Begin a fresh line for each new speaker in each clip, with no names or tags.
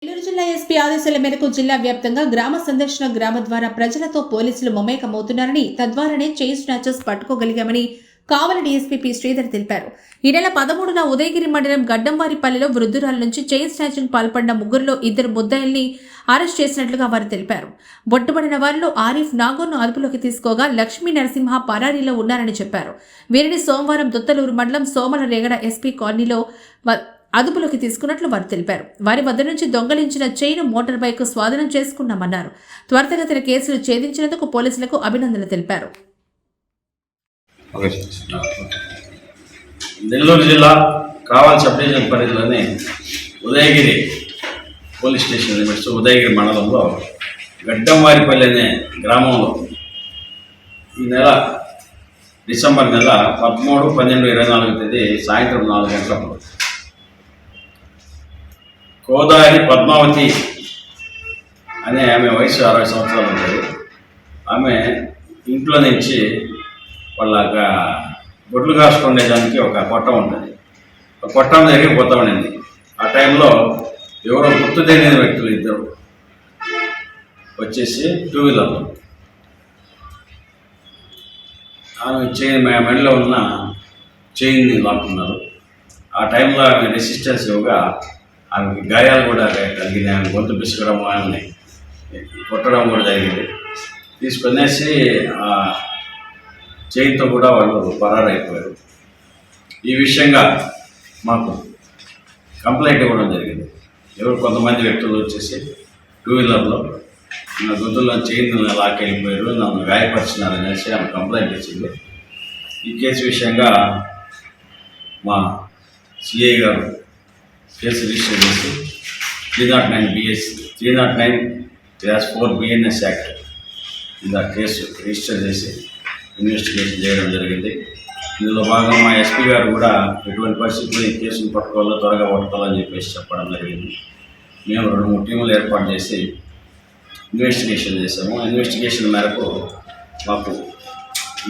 నెల్లూరు జిల్లా ఎస్పీ ఆదేశాల మేరకు జిల్లా వ్యాప్తంగా గ్రామ సందర్శన గ్రామ ద్వారా ప్రజలతో పోలీసులు మమేకమవుతున్నారని తద్వారానే చైన్ స్నాచర్స్ పట్టుకోగలిగామని కావలి డీఎస్పీ పి శ్రీధర్ తెలిపారు. ఈ నెల 13న ఉదయగిరి మండలం గడ్డంవారిపల్లిలో వృద్ధురాల నుంచి చైన్ స్నాచింగ్ పాల్పడిన ముగ్గురులో 2 ముద్దాయిల్ని అరెస్ట్ చేసినట్లుగా వారు తెలిపారు. బొట్టుబడిన వారిలో ఆరిఫ్ నాగూర్ను అదుపులోకి తీసుకోగా లక్ష్మీ నరసింహ పరారీలో ఉన్నారని చెప్పారు. వీరిని సోమవారం దుత్తలూరు మండలం సోమల రేగడ ఎస్పీ కాలనీలో అదుపులోకి తీసుకున్నట్లు వారు తెలిపారు. వారి వద్ద నుంచి దొంగలించిన చైన్ మోటార్ బైక్ స్వాధీనం చేసుకున్నామన్నారు. త్వరితగతిన కేసులు ఛేదించినందుకు పోలీసులకు అభినందనలు తెలిపారు.
నెల్లూరు జిల్లా కావలి సబ్ డివిజన్ పరిధిలోని Udayagiri police station limits Udayagiri మండలంలో గడ్డంవారిపల్లి అనే గ్రామంలో ఈ నెల డిసెంబర్ నెల 13, 12, 24 తేదీ సాయంత్రం 4 గంటలప్పుడు కోదారి పద్మావతి అనే ఆమె వయసు 60 సంవత్సరాలు ఉంటుంది. ఆమె ఇంట్లో నుంచి వాళ్ళ గొడ్లు కాసుకునేదానికి ఒక కొట్టం ఉంటుంది. ఆ కొట్టం దగ్గరికి పోతా ఉండింది. ఆ టైంలో ఎవరో గుర్తు తెలియని వ్యక్తులు 2 వచ్చేసి 2 వీలర్లో ఆమె మెడలో ఉన్న చైన్ని లాక్కున్నారు. ఆ టైంలో ఆమె రెసిస్టెన్స్ ఇవ్వగా ఆమెకి గాయాలు కూడా కలిగినాయి. ఆమె గొంతు పిసుకడం, ఆమెని కొట్టడం కూడా జరిగింది. తీసుకొనేసి ఆ చైన్తో కూడా వాళ్ళు పరారైపోయారు. ఈ విషయంగా మాకు కంప్లైంట్ ఇవ్వడం జరిగింది. కొంతమంది వ్యక్తులు వచ్చేసి 2 వీలర్లో నా గొంతుల్లో చైన్ లాక్కెళ్ళిపోయారు, నన్ను గాయపరిచినారనేసి ఆమె కంప్లైంట్ ఇచ్చింది. ఈ కేసు విషయంగా మా సిఐ గారు కేసు రిజిస్టర్ చేసి 309 BNS యాక్ట్ ఇలా కేసు రిజిస్టర్ చేసి ఇన్వెస్టిగేషన్ చేయడం జరిగింది. ఇందులో భాగంగా మా ఎస్పీ గారు కూడా ఎటువంటి పరిస్థితుల్లో ఈ కేసును పట్టుకోవాలో త్వరగా పట్టుకోవాలని చెప్పేసి చెప్పడం జరిగింది. మేము 2-3 టీములు ఏర్పాటు చేసి ఇన్వెస్టిగేషన్ చేసాము. ఇన్వెస్టిగేషన్ మేరకు మాకు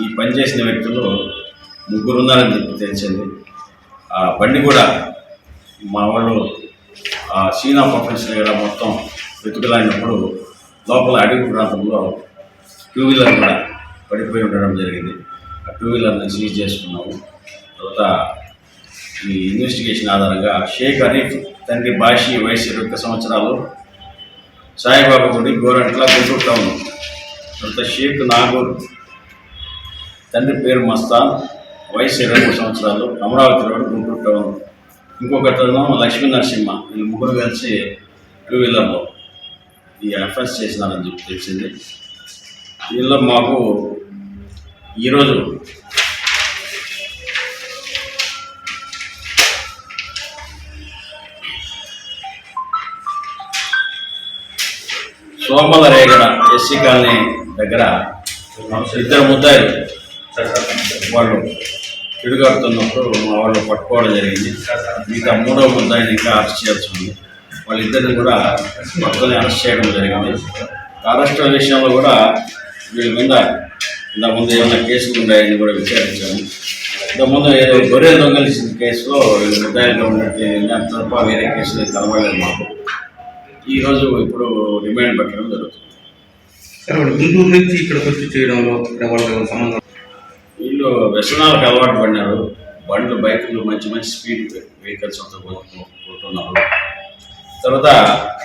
ఈ పనిచేసిన వ్యక్తులు 3 ఉన్నారని చెప్పి తెలిసింది. ఆ బండి కూడా మా వాళ్ళు సీన్ ఆఫ్ అఫెన్స్ దగ్గర మొత్తం వెతుకులాడినప్పుడు లోపల అడవి ప్రాంతంలో 2 వీలర్ కూడా పడిపోయి ఉండడం జరిగింది. ఆ 2 వీలర్ని సీజ్ చేసుకున్నాము. తర్వాత ఈ ఇన్వెస్టిగేషన్ ఆధారంగా షేక్ అరీఫ్ తండ్రి బాషి వయసు 21 సంవత్సరాలు, సాయిబాబా గుడి గోరంట్ల గుంటూరు టౌన్. తర్వాత షేక్ నాగూర్ తండ్రి పేరు మస్తాన్, వయసు 23 సంవత్సరాలు, అమరావతి రోడ్ గుంటూరు టౌన్. ఇంకొకతను లక్ష్మీ నరసింహ. వీళ్ళు 3 కలిసి 2 వీలర్లో ఈ అఫెన్స్ చేసినారని చెప్పి తెలిసింది. వీళ్ళు మాకు ఈరోజు సోమల రేగడ ఎస్సీ కాలనీ దగ్గర 2 ముద్దాయిలు వాళ్ళు తిరుగాడుతున్నప్పుడు మా వాళ్ళు పట్టుకోవడం జరిగింది. మిగతా 3వ ముద్దాయిని ఇంకా అరెస్ట్ చేయాల్సి ఉంది. వాళ్ళిద్దరిని కూడా పట్టుకొని అరెస్ట్ చేయడం జరిగింది. అరెస్ట్ విషయంలో కూడా వీళ్ళ మీద ఇంతకుముందు ఏమైనా కేసులు ఉన్నాయని కూడా విచారించాము. ఇంతకుముందు ఏదో గొర్రెలు దొంగలిసిన కేసులో వీళ్ళు ముద్దాయిలుగా ఉన్నట్టు అంత తప్ప వేరే కేసులు కనబడలేదు మాకు. ఈరోజు ఇప్పుడు రిమాండ్ పెట్టడం జరుగుతుంది.
గుంటూరు నుంచి ఇక్కడికి వచ్చి చేయడంలో సంబంధం
వీళ్ళు వ్యసనాలకు అలవాటు పడినారు. బండ్లు, బైకులు మంచి స్పీడ్ వెహికల్స్ అంతా కొంటున్నారు. తర్వాత